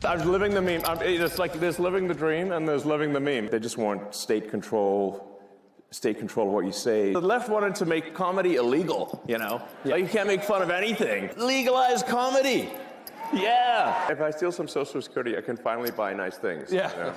I was living the meme. It's like there's living the dream and there's living the meme. They just want state control of what you say. The left wanted to make comedy illegal, you know? Like you can't make fun of anything. Legalize comedy. Yeah. If I steal some Social Security, I can finally buy nice things. Yeah. You know?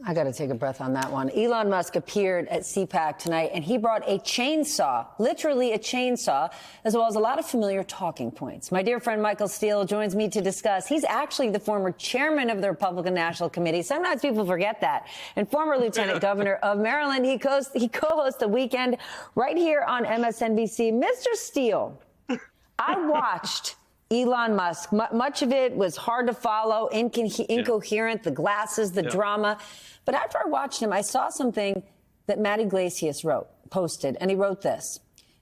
I got to take a breath on that one. Elon Musk appeared at CPAC tonight, and he brought a chainsaw, literally a chainsaw, as well as a lot of familiar talking points. My dear friend Michael Steele joins me to discuss. He's actually the former chairman of the Republican National Committee. Sometimes people forget that. And former lieutenant governor of Maryland. He co-hosts The Weekend right here on MSNBC. Mr. Steele, I watched Elon Musk. Much of it was hard to follow, incoherent, the glasses, the drama. But after I watched him, I saw something that Matt Yglesias posted, and he wrote this.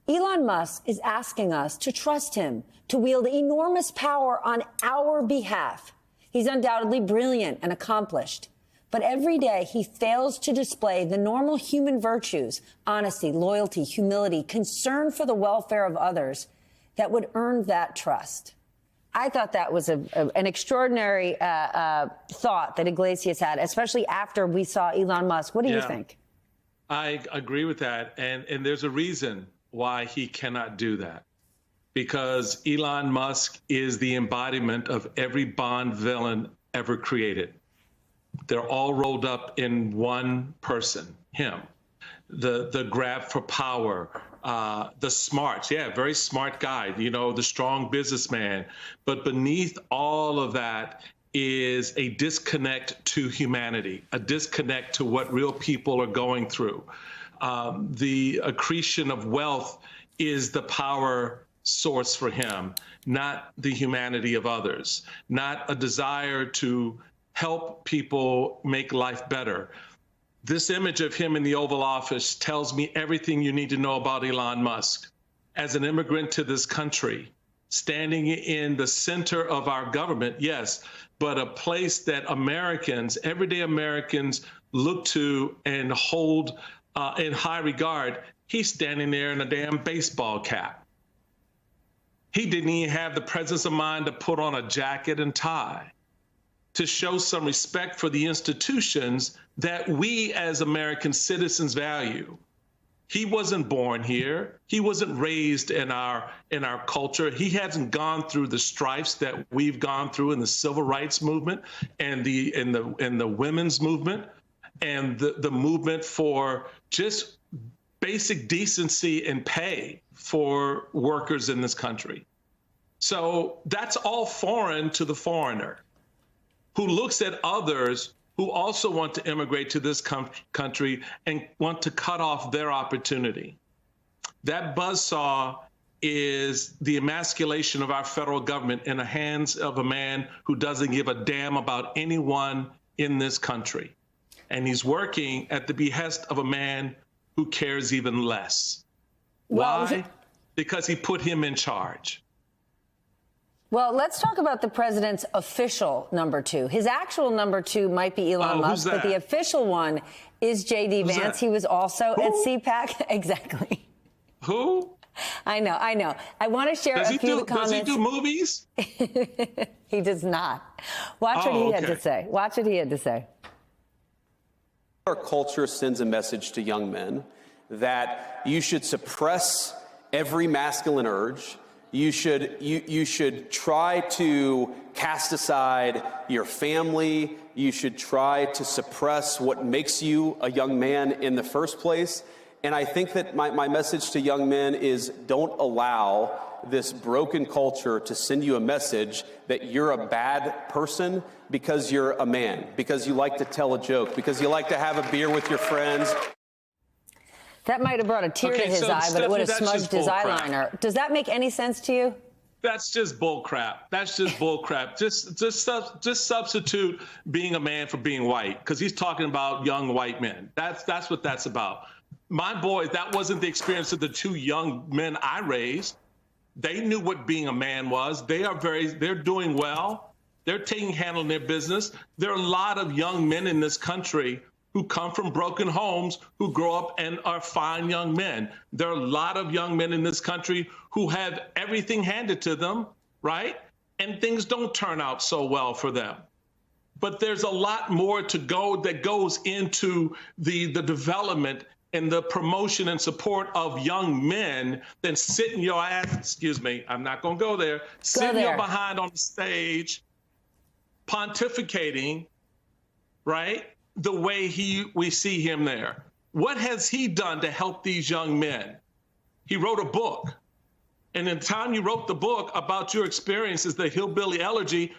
Elon Musk is asking us to trust him to wield enormous power on our behalf. He's undoubtedly brilliant and accomplished. But every day he fails to display the normal human virtues, honesty, loyalty, humility, concern for the welfare of others that would earn that trust. I thought that was an extraordinary thought that Yglesias had, especially after we saw Elon Musk. What do you think? I agree with that. And there's a reason why he cannot do that. Because Elon Musk is the embodiment of every Bond villain ever created. They're all rolled up in one person, him. The grab for power, the smarts, very smart guy, you know, the strong businessman. But beneath all of that is a disconnect to humanity, a disconnect to what real people are going through. The accretion of wealth is the power source for him, not the humanity of others, not a desire to help people make life better. This image of him in the Oval Office tells me everything you need to know about Elon Musk. As an immigrant to this country, standing in the center of our government, yes, but a place that Americans, everyday Americans, look to and hold in high regard. He's standing there in a damn baseball cap. He didn't even have the presence of mind to put on a jacket and tie, to show some respect for the institutions that we as American citizens value. He wasn't born here. He wasn't raised in our culture. He hasn't gone through the strifes that we've gone through in the civil rights movement and the women's movement and the movement for just basic decency and pay for workers in this country. So that's all foreign to the foreigner who looks at others who also want to immigrate to this country and want to cut off their opportunity. That buzzsaw is the emasculation of our federal government in the hands of a man who doesn't give a damn about anyone in this country. And he's working at the behest of a man who cares even less. Why? Because he put him in charge. Well, let's talk about the president's official number two. His actual number two might be Elon Musk, but the official one is J.D. Vance. He was also at CPAC. Exactly. Who? I know. I want to share a few of the comments. Does he do movies? He does not. Watch what he had to say. Watch what he had to say. Our culture sends a message to young men that you should suppress every masculine urge. You should try to cast aside your family. You should try to suppress what makes you a young man in the first place. And I think that my message to young men is don't allow this broken culture to send you a message that you're a bad person because you're a man, because you like to tell a joke, because you like to have a beer with your friends. That might have brought a tear to his eye, but it would have smudged his eyeliner. Does that make any sense to you? That's just bull crap. That's just bull crap. Just substitute being a man for being white, because he's talking about young white men. That's what that's about. My boy, that wasn't the experience of the two young men I raised. They knew what being a man was. They're doing well. They're handling their business. There are a lot of young men in this country who come from broken homes, who grow up and are fine young men. There are a lot of young men in this country who have everything handed to them, right? And things don't turn out so well for them. But there's a lot more to go that goes into the development and the promotion and support of young men than sitting your ass, excuse me, I'm not going to go there, sitting your behind on the stage, pontificating, right, the way we see him there. What has he done to help these young men? He wrote a book. And in the time you wrote the book about your experiences, the hillbilly elegy,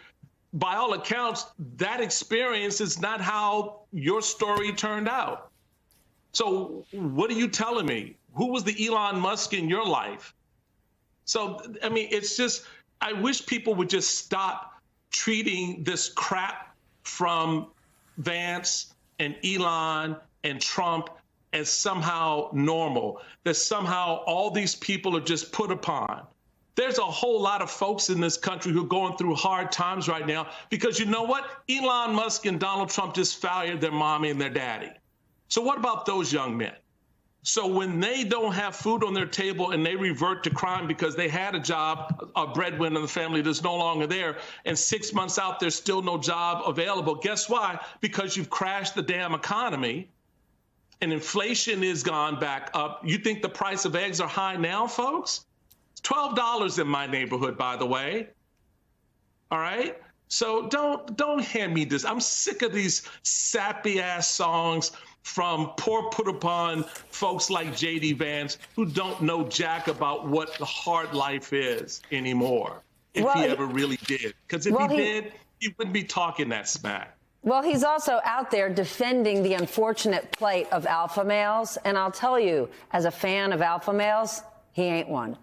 by all accounts, that experience is not how your story turned out. So what are you telling me? Who was the Elon Musk in your life? So, I mean, it's just, I wish people would just stop treating this crap from Vance and Elon and Trump as somehow normal, that somehow all these people are just put upon. There's a whole lot of folks in this country who are going through hard times right now because you know what? Elon Musk and Donald Trump just fired their mommy and their daddy. So what about those young men? So when they don't have food on their table and they revert to crime because they had a job, a breadwinner in the family that's no longer there, and 6 months out, there's still no job available. Guess why? Because you've crashed the damn economy and inflation is gone back up. You think the price of eggs are high now, folks? It's $12 in my neighborhood, by the way. All right? So don't hand me this. I'm sick of these sappy ass songs from poor put upon folks like J.D. Vance who don't know jack about what the hard life is anymore, if he ever really did. Because if he did, he wouldn't be talking that smack. Well, he's also out there defending the unfortunate plight of alpha males. And I'll tell you, as a fan of alpha males, he ain't one.